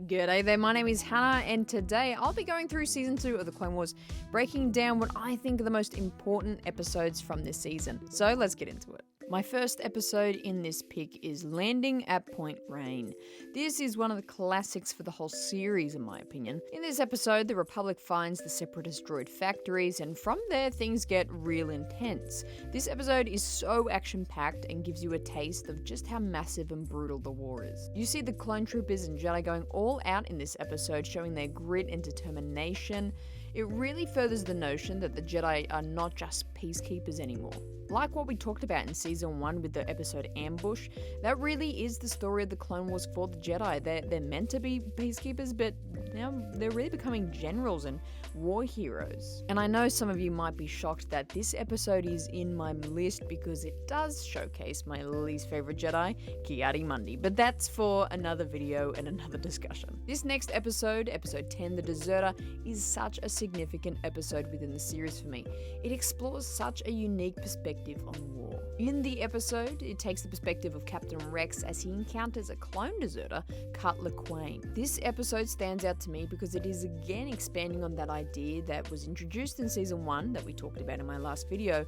G'day there, my name is Hannah, and today I'll be going through Season 2 of The Clone Wars, breaking down what I think are the most important episodes from this season. So let's get into it. My first episode in this pick is Landing at Point Rain. This is one of the classics for the whole series, in my opinion. In this episode, the Republic finds the Separatist droid factories, and from there, things get real intense. This episode is so action-packed and gives you a taste of just how massive and brutal the war is. You see the clone troopers and Jedi going all out in this episode, showing their grit and determination. It really furthers the notion that the Jedi are not just peacekeepers anymore. Like what we talked about in Season 1 with the episode Ambush, that really is the story of the Clone Wars for the Jedi. They're meant to be peacekeepers, but now they're really becoming generals and war heroes. And I know some of you might be shocked that this episode is in my list because it does showcase my least favorite Jedi, Ki-Adi-Mundi, but that's for another video and another discussion. This next episode, episode 10, The Deserter, is such a significant episode within the series for me. It explores such a unique perspective on war. In the episode, it takes the perspective of Captain Rex as he encounters a clone deserter, Cutler Quain. This episode stands out to me because it is again expanding on that idea that was introduced in Season 1 that we talked about in my last video,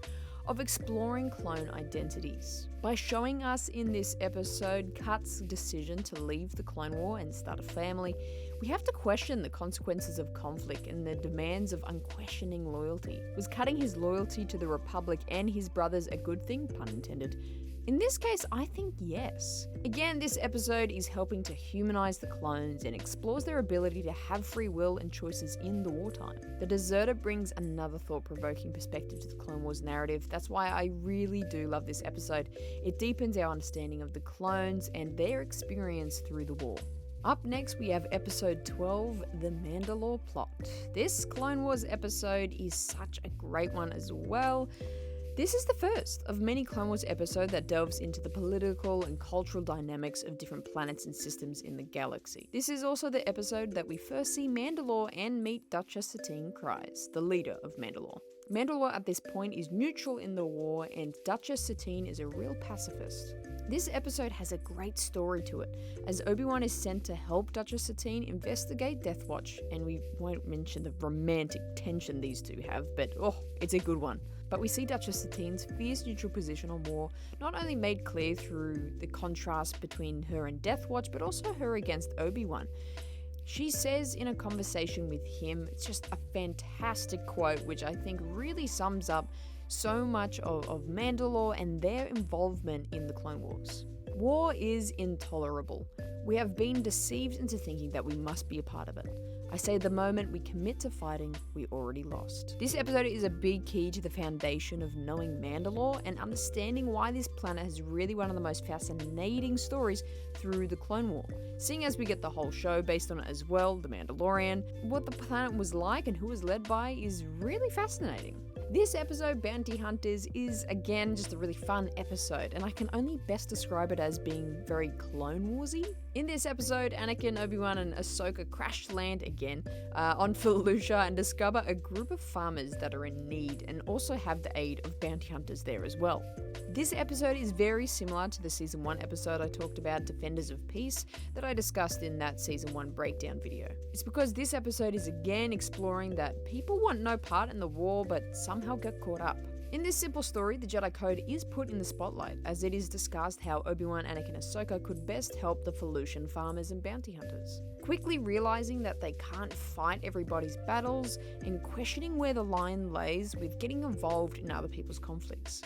of exploring clone identities. By showing us in this episode Cut's decision to leave the Clone War and start a family, we have to question the consequences of conflict and the demands of unquestioning loyalty. Was cutting his loyalty to the Republic and his brothers a good thing, pun intended? In this case, I think yes. Again, this episode is helping to humanize the clones and explores their ability to have free will and choices in the wartime. The Deserter brings another thought-provoking perspective to the Clone Wars narrative. That's why I really do love this episode. It deepens our understanding of the clones and their experience through the war. Up next, we have episode 12, The Mandalore Plot. This Clone Wars episode is such a great one as well. This is the first of many Clone Wars episodes that delves into the political and cultural dynamics of different planets and systems in the galaxy. This is also the episode that we first see Mandalore and meet Duchess Satine Kryze, the leader of Mandalore. Mandalore at this point is neutral in the war, and Duchess Satine is a real pacifist. This episode has a great story to it, as Obi-Wan is sent to help Duchess Satine investigate Death Watch, and we won't mention the romantic tension these two have, but it's a good one. But we see Duchess Satine's fierce neutral position on war not only made clear through the contrast between her and Death Watch, but also her against Obi-Wan. She says in a conversation with him, it's just a fantastic quote, which I think really sums up so much of Mandalore and their involvement in the Clone Wars. War is intolerable. We have been deceived into thinking that we must be a part of it. I say the moment we commit to fighting, we already lost. This episode is a big key to the foundation of knowing Mandalore and understanding why this planet has really one of the most fascinating stories through the Clone War. Seeing as we get the whole show based on it as well, The Mandalorian, what the planet was like and who was led by is really fascinating. This episode, Bounty Hunters, is again just a really fun episode, and I can only best describe it as being very Clone Warsy. In this episode, Anakin, Obi-Wan, and Ahsoka crash land again on Felucia and discover a group of farmers that are in need, and also have the aid of bounty hunters there as well. This episode is very similar to the Season 1 episode I talked about, Defenders of Peace, that I discussed in that Season 1 breakdown video. It's because this episode is again exploring that people want no part in the war but somehow get caught up. In this simple story, the Jedi Code is put in the spotlight, as it is discussed how Obi-Wan, Anakin, and Ahsoka could best help the Felucian farmers and bounty hunters. Quickly realizing that they can't fight everybody's battles, and questioning where the line lays with getting involved in other people's conflicts.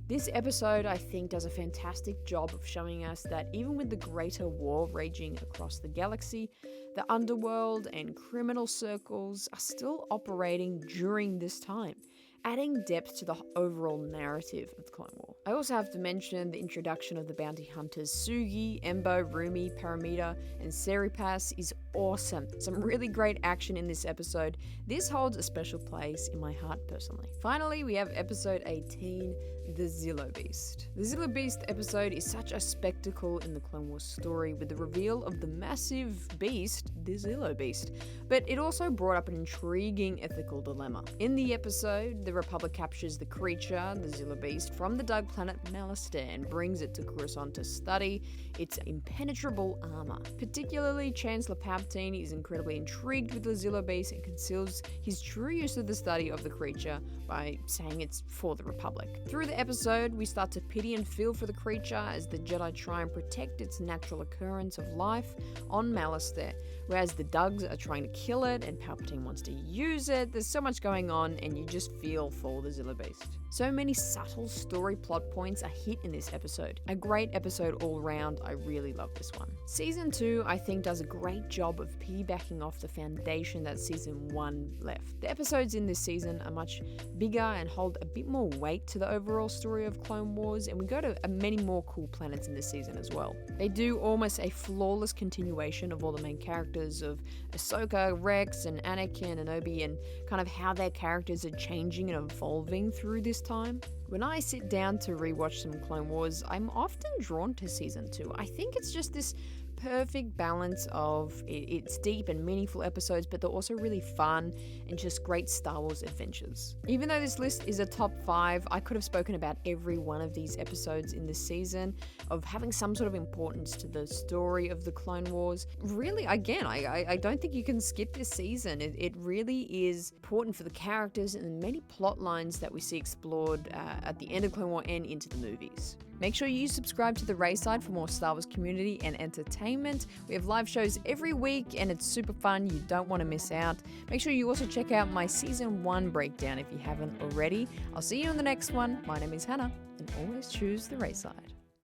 This episode, I think, does a fantastic job of showing us that even with the greater war raging across the galaxy, the underworld and criminal circles are still operating during this time, adding depth to the overall narrative of the Clone War. I also have to mention the introduction of the bounty hunters Sugi, Embo, Rumi, Paramita, and Seripas is awesome. Some really great action in this episode. This holds a special place in my heart personally. Finally, we have episode 18, The Zilla Beast. The Zilla Beast episode is such a spectacle in the Clone Wars story with the reveal of the massive beast, the Zilla Beast, but it also brought up an intriguing ethical dilemma. In the episode, the Republic captures the creature, the Zilla Beast, from the Dark planet Malastare and brings it to Coruscant to study its impenetrable armor. Particularly, Chancellor Palpatine is incredibly intrigued with the Zilla Beast and conceals his true use of the study of the creature by saying it's for the Republic. Through the episode, we start to pity and feel for the creature as the Jedi try and protect its natural occurrence of life on Malastare, whereas the Dugs are trying to kill it and Palpatine wants to use it. There's so much going on and you just feel for the Zilla Beast. So many subtle story plot points are hit in this episode. A great episode all round. I really love this one. Season 2, I think, does a great job of piggybacking off the foundation that Season 1 left. The episodes in this season are much bigger and hold a bit more weight to the overall story of Clone Wars, and we go to many more cool planets in this season as well. They do almost a flawless continuation of all the main characters of Ahsoka, Rex, and Anakin and Obi, and kind of how their characters are changing and evolving through this time. When I sit down to rewatch some Clone Wars, I'm often drawn to Season 2. I think it's just this perfect balance of it's deep and meaningful episodes, but they're also really fun and just great Star Wars adventures. Even though this list is a top 5, I could have spoken about every one of these episodes in this season of having some sort of importance to the story of the Clone Wars. Really, again, I don't think you can skip this season. It really is important for the characters and the many plot lines that we see explored at the end of Clone War and into the movies. Make sure you subscribe to the Raeside for more Star Wars community and entertainment. We have live shows every week and it's super fun. You don't want to miss out. Make sure you also check out my Season 1 breakdown if you haven't already. I'll see you in the next one. My name is Hannah, and always choose the Raeside.